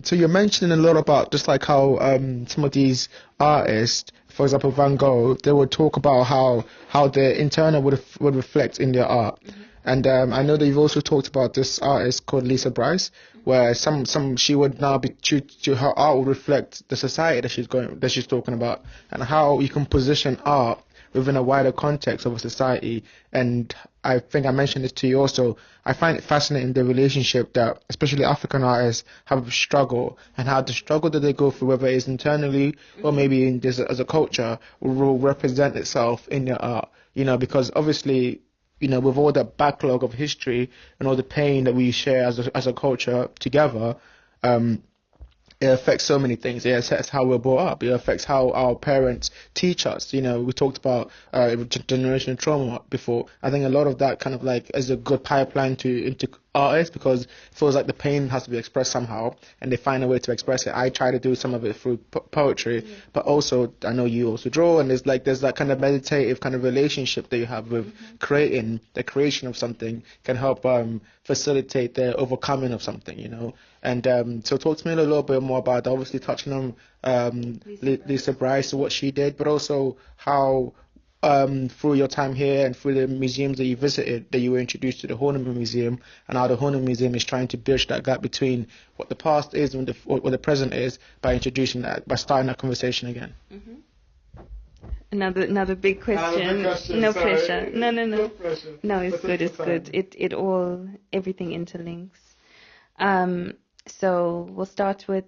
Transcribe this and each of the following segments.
So you're mentioning a lot about just like how some of these artists, for example Van Gogh, they would talk about how their internal would reflect in their art. And I know that you've also talked about this artist called Lisa Brice, where some she would now be to her art will reflect the society that she's talking about, and how you can position art within a wider context of a society. And I think I mentioned this to you also. I find it fascinating the relationship that especially African artists have with struggle, and how the struggle that they go through, whether it's internally or maybe in this as a culture, will represent itself in their art. Because obviously, with all the backlog of history and all the pain that we share as a culture together, it affects so many things. It affects how we're brought up. It affects how our parents teach us. We talked about generational trauma before. I think a lot of that kind of like is a good pipeline into artists, because it feels like the pain has to be expressed somehow, and they find a way to express it. I try to do some of it through poetry, but also I know you also draw, and there's that kind of meditative kind of relationship that you have with creating. The creation of something can help facilitate the overcoming of something. And so talk to me a little bit more about, obviously touching on Lisa Brice and what she did, but also how through your time here and through the museums that you visited, that you were introduced to the Horniman Museum, and how the Horniman Museum is trying to bridge that gap between what the past is and what the present is, by starting that conversation again. Another big question. No Sorry. pressure. No. No pressure. No, it's good. It's good. Everything interlinks. So we'll start with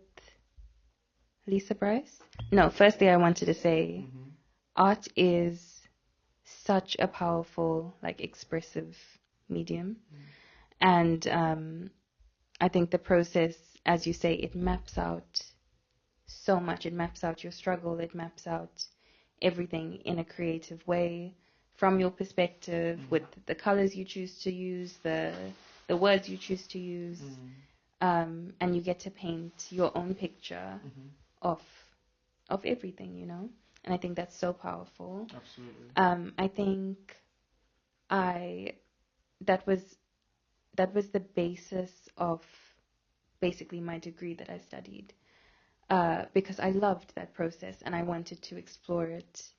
Lisa Brice. No, firstly, I wanted to say art is such a powerful, expressive medium. And I think the process, as you say, it maps out so much. It maps out your struggle. It maps out everything in a creative way from your perspective, with the colors you choose to use, the words you choose to use. And you get to paint your own picture of everything, And I think that's so powerful. Absolutely. I think that was the basis of basically my degree that I studied, because I loved that process and I wanted to explore it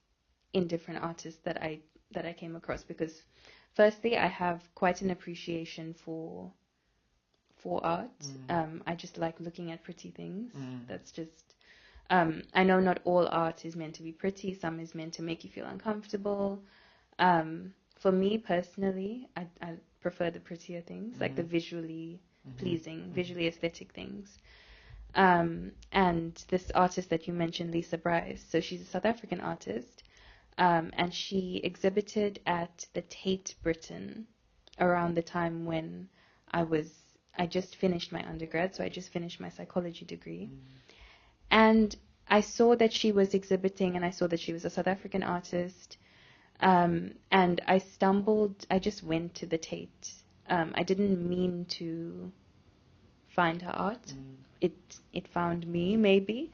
in different artists that I came across. Because firstly, I have quite an appreciation for art. I just like looking at pretty things. That's just I know not all art is meant to be pretty. Some is meant to make you feel uncomfortable. For me personally, I prefer the prettier things, like the visually pleasing, visually aesthetic things. And this artist that you mentioned, Lisa Brice, so she's a South African artist, and she exhibited at the Tate Britain around the time when I just finished my undergrad, so I just finished my psychology degree. And I saw that she was exhibiting, and I saw that she was a South African artist. And I just went to the Tate. I didn't mean to find her art. It found me, maybe.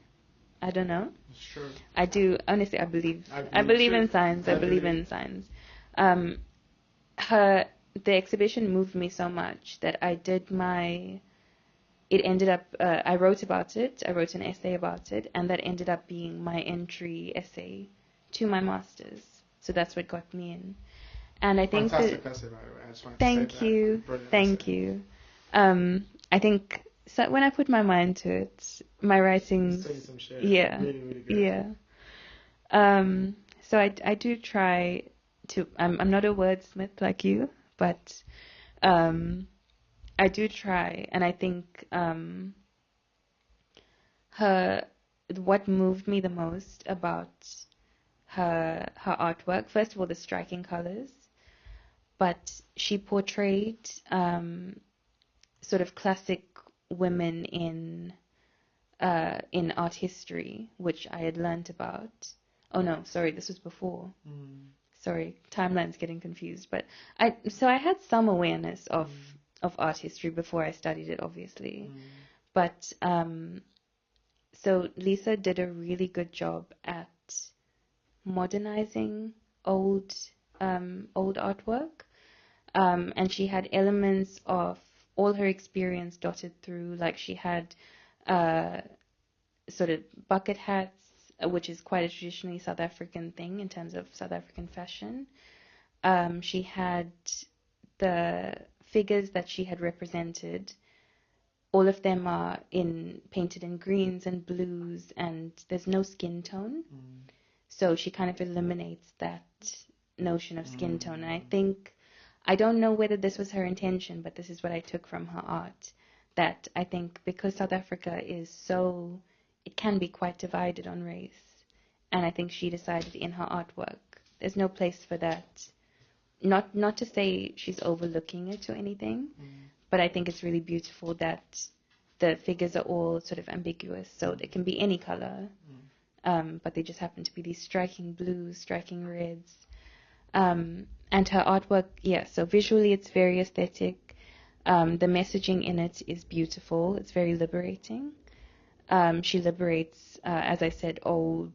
I don't know. Sure. I do, honestly, I believe in signs. I believe in signs. The exhibition moved me so much that I wrote about it. I wrote an essay about it, and that ended up being my entry essay to my master's. So that's what got me in. And I think Fantastic essay, by the way. I just wanted to thank say you. Brilliant Thank essay. you. I think so when I put my mind to it, my writings, Saying some shit. yeah, Really, really good. yeah. So I do try to. I'm not a wordsmith like you, but I do try, and I think what moved me the most about her artwork, first of all, the striking colors, but she portrayed sort of classic women in art history, which I had learnt about. Oh no, sorry, this was before. Sorry, timeline's getting confused. But I had some awareness of art history before I studied it, obviously. But so Lisa did a really good job at modernizing old artwork, and she had elements of all her experience dotted through. Like she had sort of bucket hats, which is quite a traditionally South African thing in terms of South African fashion. She had the figures that she had represented. All of them are painted in greens and blues, and there's no skin tone. So she kind of eliminates that notion of skin tone. And I don't know whether this was her intention, but this is what I took from her art. That I think because South Africa it can be quite divided on race. And I think she decided in her artwork, there's no place for that. Not to say she's overlooking it or anything, but I think it's really beautiful that the figures are all sort of ambiguous. So they can be any color, but they just happen to be these striking blues, striking reds. And her artwork, so visually it's very aesthetic. The messaging in it is beautiful. It's very liberating. She liberates, as I said, old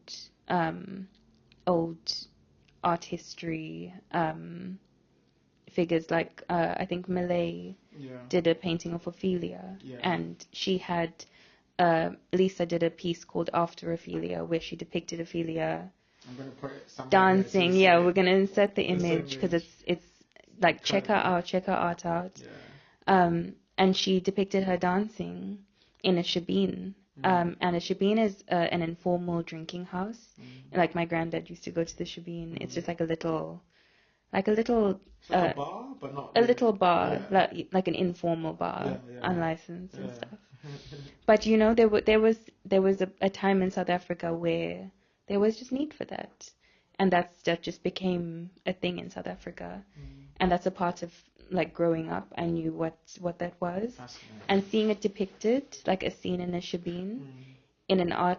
art history figures. Like I think Malay did a painting of Ophelia, and she had Lisa did a piece called After Ophelia, where she depicted Ophelia dancing. We're gonna insert the image because it's like check her art out. And she depicted her dancing in a shebeen. And a shebeen is an informal drinking house. Like my granddad used to go to the shebeen. It's just like a little a bar, but not really. A little bar, like an informal bar, unlicensed and stuff. But there was a time in South Africa where there was just need for that, and that just became a thing in South Africa, and that's a part of like growing up. I knew what that was, and seeing it depicted like a scene in a shebeen, in a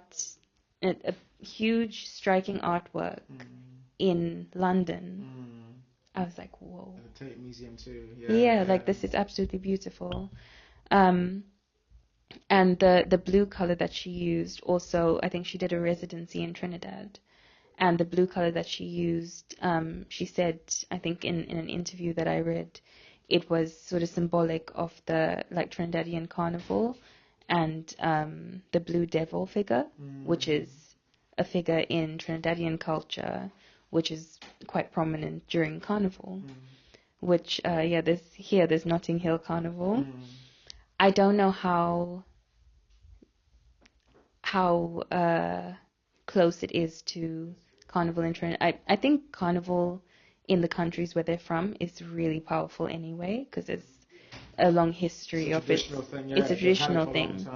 huge striking artwork in London. I was like, whoa. The Tate Museum too. Like this is absolutely beautiful. And the blue color that she used also, I think she did a residency in Trinidad. And the blue color that she used, she said, I think in an interview that I read, it was sort of symbolic of the like Trinidadian carnival and the blue devil figure, which is a figure in Trinidadian culture, which is quite prominent during carnival. Which there's Notting Hill Carnival. I don't know how close it is to carnival in Trinidad. I think carnival in the countries where they're from is really powerful anyway, because there's a long history of it. It's a traditional thing.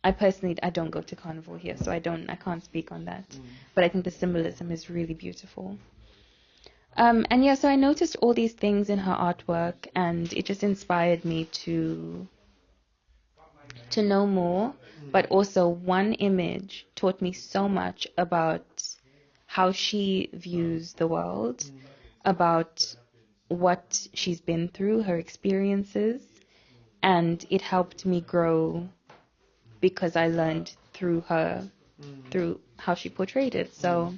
I personally don't go to carnival here, so I can't speak on that. But I think the symbolism is really beautiful. So I noticed all these things in her artwork, and it just inspired me to know more. But also one image taught me so much about how she views the world, about what she's been through, her experiences, and it helped me grow because I learned through her, through how she portrayed it. So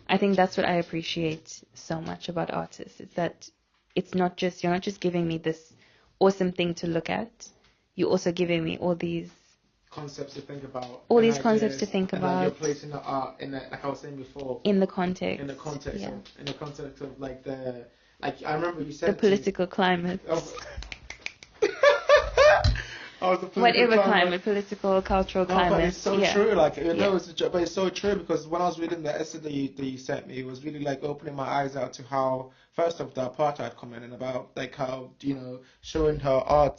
I think that's what I appreciate so much about artists, is that you're not just giving me this awesome thing to look at, you're also giving me all these concepts to think about. All these concepts to think and about. You're placing the art like I was saying before. In the context. Of like I remember you said the political climate. Whatever climate, political, cultural climate. But it's so true. Like but it's so true, because when I was reading the essay that you sent me, it was really like opening my eyes out to how, first of the apartheid comment, and about like how showing her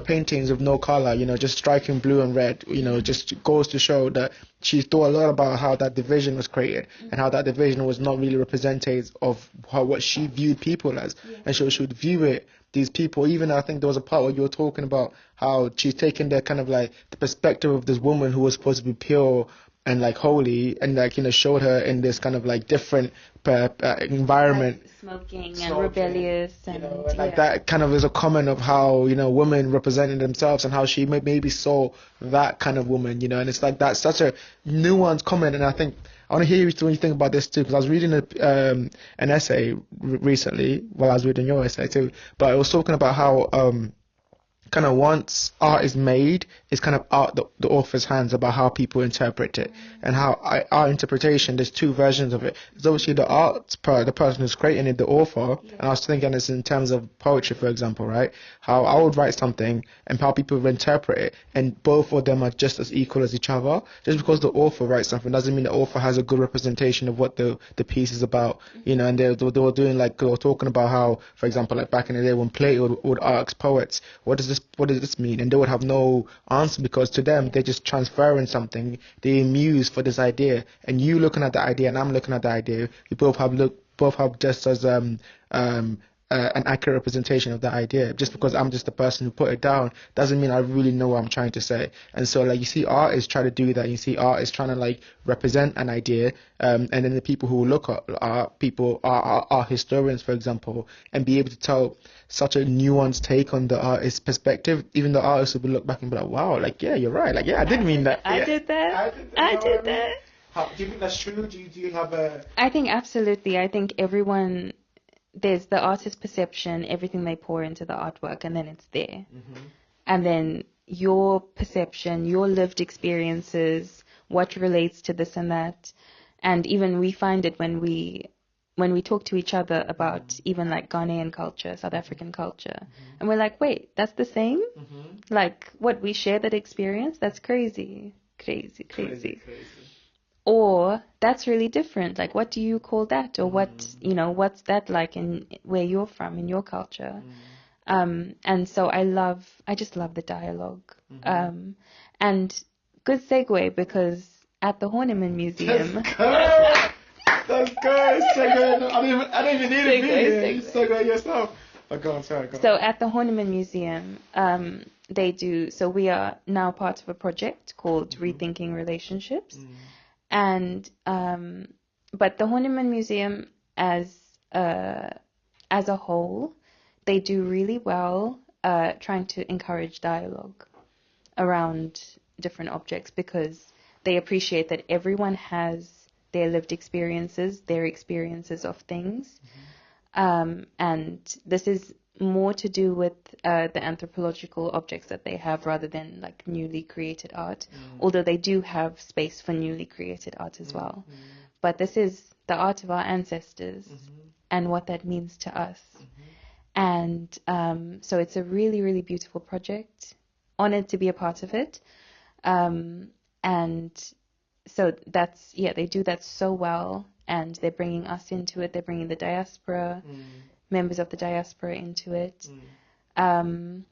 paintings of no color, just striking blue and red, just goes to show that she thought a lot about how that division was created and how that division was not really representative of what she viewed people as, and she would view it. These people, even I think there was a part where you were talking about how she's taken the kind of like the perspective of this woman who was supposed to be pure and like holy, and like showed her in this kind of like different environment, like smoking and rebellious, and that kind of is a comment of how women representing themselves and how she maybe saw that kind of woman, and it's like that's such a nuanced comment. And I think I want to hear you when you think about this too, because I was reading an essay recently while I was reading your essay too, but I was talking about how kind of once art is made, it's kind of out the author's hands about how people interpret it. And how our interpretation, there's two versions of it. There's obviously the art part, the person who's creating it, the author. And I was thinking this in terms of poetry, for example, right? How I would write something and how people would interpret it, and both of them are just as equal as each other. Just because the author writes something doesn't mean the author has a good representation of what the piece is about, and they were doing, like, they were talking about how, for example, like back in the day when Plato would ask poets, what does this mean? And they would have no answer, because to them they're just transferring something, they muse for this idea, and you looking at the idea and I'm looking at the idea, we both have just as an accurate representation of that idea. Just because I'm just the person who put it down doesn't mean I really know what I'm trying to say. And so, like, you see artists try to do that. You see artists trying to, like, represent an idea, and then the people who look at art, people are historians, for example, and be able to tell such a nuanced take on the artist's perspective. Even the artist will look back and be like, wow, like, yeah, you're right, like, yeah, I didn't mean that. I did that. Do you think that's true? Do you have a... I think absolutely. I think everyone, there's the artist's perception, everything they pour into the artwork, and then it's there. And then your perception, your lived experiences, what relates to this and that. And even we find it when we talk to each other about even like Ghanaian culture, South African culture. And we're like, wait, that's the same? Like, what, we share that experience? That's crazy. Crazy. Or that's really different. Like, what do you call that? Or what, what's that like in where you're from, in your culture? And so I just love the dialogue. And good segue, because at the Horniman Museum. That's good. Segue. I don't even need a video. You segue yourself. Oh, go on, sorry. Go on. So at the Horniman Museum, they do. So we are now part of a project called Rethinking Relationships. And but the Horniman Museum as a whole, they do really well trying to encourage dialogue around different objects, because they appreciate that everyone has their lived experiences, their experiences of things, and this is more to do with the anthropological objects that they have rather than like newly created art, although they do have space for newly created art as well. But this is the art of our ancestors and what that means to us. And so it's a really, really beautiful project. Honored to be a part of it. And so that's, they do that so well, and they're bringing us into it. They're bringing the diaspora, members of the diaspora into it. And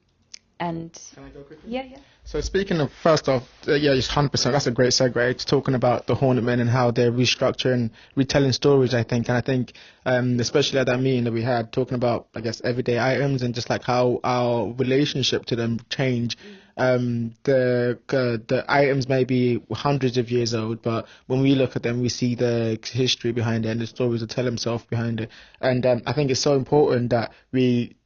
can I go quickly? Yeah. So speaking of, first off, it's 100%. That's a great segue. It's talking about the Horniman and how they're restructuring, retelling stories, I think. And I think, especially at that meeting that we had, talking about, I guess, everyday items and just like how our relationship to them change. The items may be hundreds of years old, but when we look at them, we see the history behind it and the stories that tell themselves behind it. And I think it's so important that we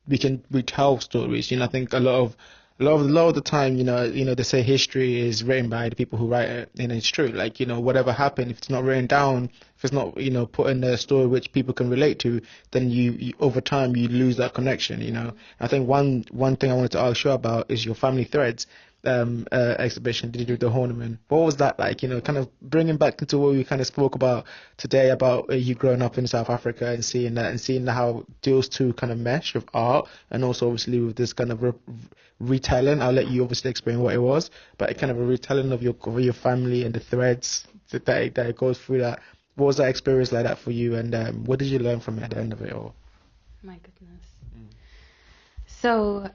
tell stories. I think a lot of the time, they say history is written by the people who write it, and it's true. Like, whatever happened, if it's not written down, if it's not, put in a story which people can relate to, then you over time you lose that connection. I think one thing I wanted to ask you about is your family threads exhibition did you do with the Horniman. What was that like? Kind of bringing back into what we kind of spoke about today about you growing up in South Africa and seeing that, and seeing how those two kind of mesh with art, and also obviously with this kind of retelling. I'll let you obviously explain what it was, but a kind of a retelling of your family and the threads that it goes through that. What was that experience like that for you, and what did you learn from it at the end of it all? My goodness. So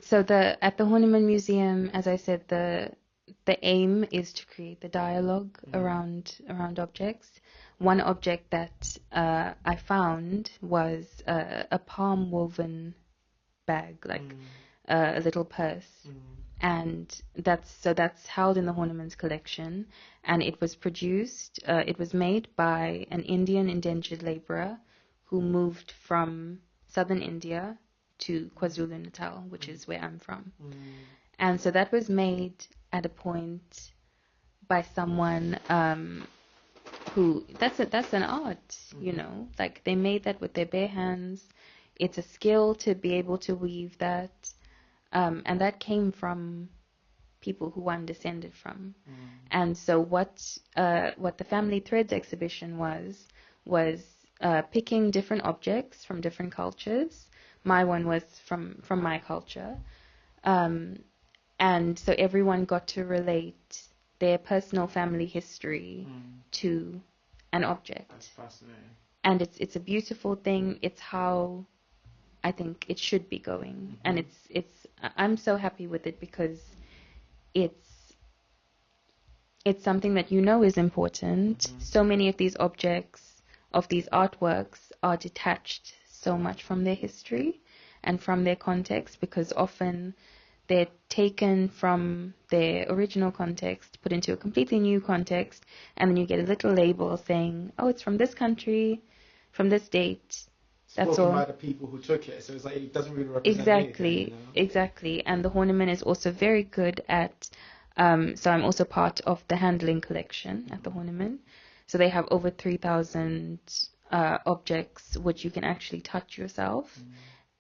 so at the Horniman Museum, as I said, the aim is to create the dialogue around objects. One object that I found was a palm woven bag, like a little purse, and that's held in the Horniman's collection, and it was made by an Indian indentured laborer who moved from southern India to KwaZulu-Natal, which is where I'm from. And so that was made at a point by someone who, that's an art, like they made that with their bare hands. It's a skill to be able to weave that. and that came from people who I'm descended from. And so what the Family Threads exhibition was picking different objects from different cultures. My one was from my culture, and so everyone got to relate their personal family history to an object. That's fascinating. And it's a beautiful thing. It's how I think it should be going, and I'm so happy with it because it's something that is important. So many of these objects, of these artworks, are detached so much from their history and from their context, because often they're taken from their original context, put into a completely new context, and then you get a little label saying, oh, it's from this country, from this date. That's Spoken all. by the people who took it, so it's like it doesn't really represent anything, Exactly. And the horniman is also very good at. So I'm also part of the handling collection at the horniman. So they have over 3,000 objects which you can actually touch yourself,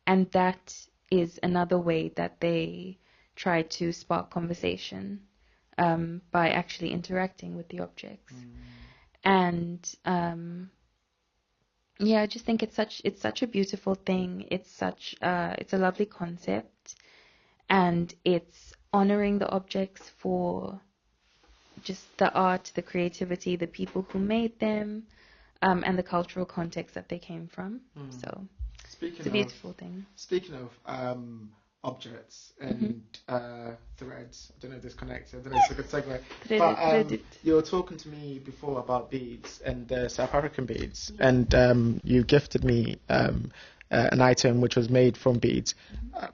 and that is another way that they try to spark conversation by actually interacting with the objects. And I just think it's such a beautiful thing. It's a lovely concept, and it's honoring the objects for just the art, the creativity, the people who made them, and the cultural context that they came from. So it's a beautiful thing. Speaking of objects and threads, I don't know if this connects. I don't know if it's a good segue. But you were talking to me before about beads and South African beads, and you gifted me an item which was made from beads.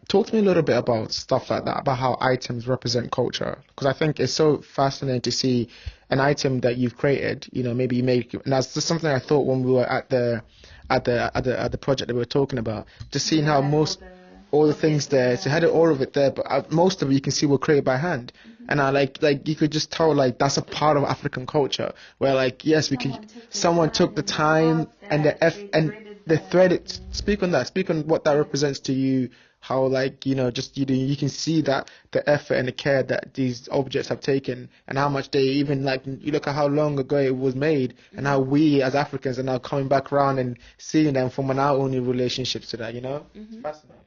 Talk to me a little bit about stuff like that, about how items represent culture, because I think it's so fascinating to see an item that you've created. Maybe you make, and that's just something I thought when we were at the project that we were talking about, just seeing how all the things there, so I had all of it there, but most of it you can see were created by hand. And I like you could just tell that's a part of African culture where yes, someone took the time and the thread. Speak on that. Speak on what that represents to you. How you can see that the effort and the care that these objects have taken, and how much they even you look at how long ago it was made, and how we as Africans are now coming back around and seeing them from our own relationships to that. It's fascinating.